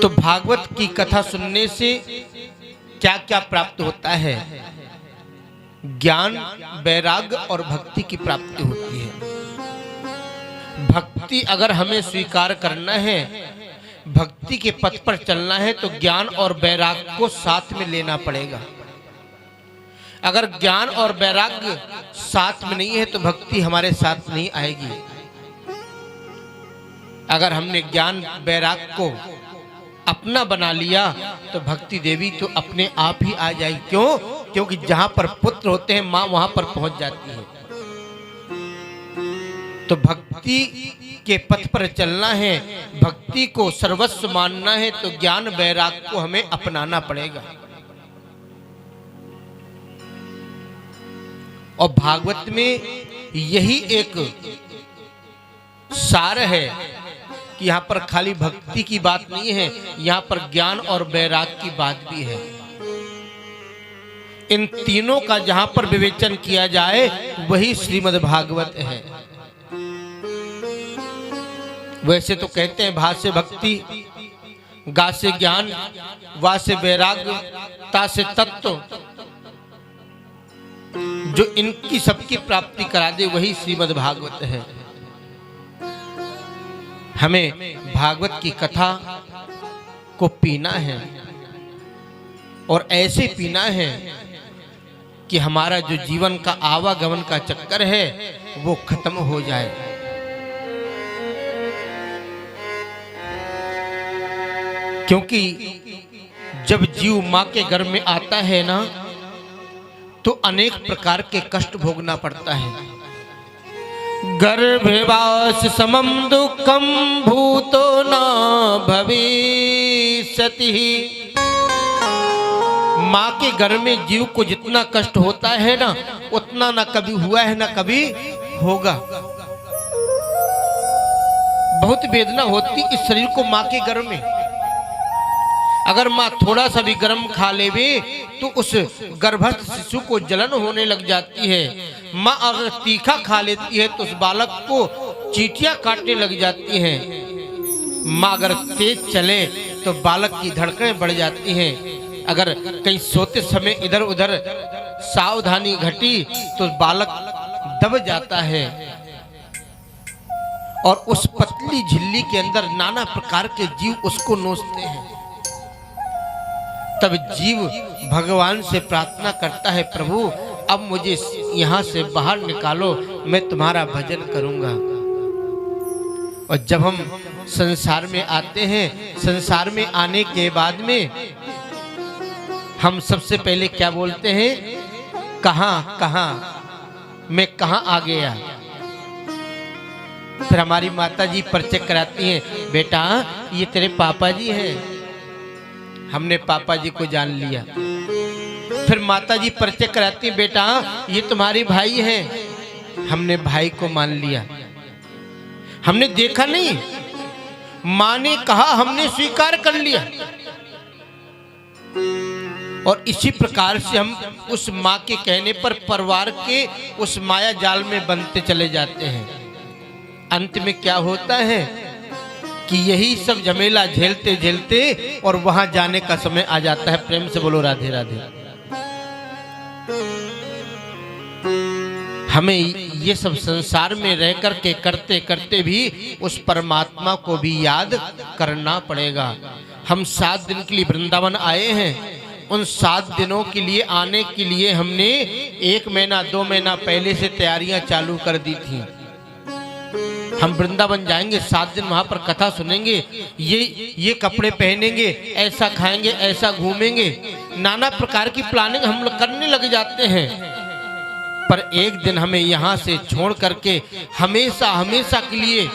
तो भागवत की कथा सुनने से क्या क्या प्राप्त होता है? ज्ञान, वैराग्य और भक्ति की प्राप्ति होती है। भक्ति अगर हमें स्वीकार करना है, भक्ति के पथ पर चलना है, तो ज्ञान और वैराग्य को साथ में लेना पड़ेगा। अगर ज्ञान और वैराग्य साथ में नहीं है तो भक्ति हमारे साथ नहीं आएगी। अगर हमने ज्ञान वैराग्य को अपना बना लिया तो भक्ति देवी तो अपने आप ही आ जाएगी। क्यों? क्योंकि जहां पर पुत्र होते हैं मां वहां पर पहुंच जाती है। तो भक्ति के पथ पर चलना है, भक्ति को सर्वस्व मानना है, तो ज्ञान वैराग्य को हमें अपनाना पड़ेगा। और भागवत में यही एक सार है कि यहाँ पर खाली भक्ति की बात नहीं है, यहाँ पर ज्ञान और वैराग्य की बात भी है। इन तीनों का जहां पर विवेचन किया जाए वही श्रीमद् भागवत है। वैसे तो कहते हैं भा से भक्ति, गा से ज्ञान, वा से वैराग्य, ता से तत्व, जो इनकी सबकी प्राप्ति करा दे वही श्रीमद् भागवत है। हमें भागवत की कथा को पीना है और ऐसे पीना है कि हमारा जो जीवन का आवागमन का चक्कर है वो खत्म हो जाए। क्योंकि जब जीव मां के गर्भ में आता है ना, तो अनेक प्रकार के कष्ट भोगना पड़ता है। गर्भवास समम दुखम भूतो न भविष्यति। माँ के गर्भ में जीव को जितना कष्ट होता है ना, उतना ना कभी हुआ है ना कभी होगा। बहुत वेदना होती इस शरीर को माँ के गर्भ में। अगर माँ थोड़ा सा भी गर्म खा लेवे तो उस गर्भस्थ शिशु को जलन होने लग जाती है। माँ अगर तीखा खा लेती है तो उस बालक को चींटियां काटने लग जाती हैं। माँ अगर तेज चले तो बालक की धड़कनें बढ़ जाती हैं। अगर कहीं सोते समय इधर उधर सावधानी घटी तो बालक दब जाता है। और उस पतली झिल्ली के अंदर नाना प्रकार के जीव उसको नोचते हैं। तब जीव भगवान से प्रार्थना करता है, प्रभु अब मुझे यहाँ से बाहर निकालो, मैं तुम्हारा भजन करूंगा। और जब हम संसार में आते हैं, संसार में आने के बाद में हम सबसे पहले क्या बोलते हैं? कहाँ कहाँ, मैं कहाँ आ गया। फिर हमारी माता जी परिचय कराती हैं, बेटा ये तेरे पापा जी हैं। हमने पापा जी को जान लिया। फिर माता जी परिचय कराती हैं, बेटा ये तुम्हारी भाई हैं। हमने भाई को मान लिया। हमने देखा नहीं, माँ ने कहा, हमने स्वीकार कर लिया। और इसी प्रकार से हम उस माँ के कहने पर परिवार के उस माया जाल में बंधते चले जाते हैं। अंत में क्या होता है कि यही सब झमेला झेलते झेलते और वहां जाने का समय आ जाता है। प्रेम से बोलो राधे राधे। हमें ये सब संसार में रह कर के करते करते भी उस परमात्मा को भी याद करना पड़ेगा। हम 7 दिन के लिए वृंदावन आए हैं। उन 7 दिनों के लिए आने के लिए हमने 1 महीना 2 महीना पहले से तैयारियां चालू कर दी थी। हम वृंदावन जाएंगे, 7 दिन वहां पर कथा सुनेंगे, ये कपड़े पहनेंगे, ऐसा खाएंगे, ऐसा घूमेंगे, नाना प्रकार की प्लानिंग हम लोग करने लग जाते हैं। पर एक दिन हमें यहाँ से छोड़ करके हमेशा हमेशा के लिए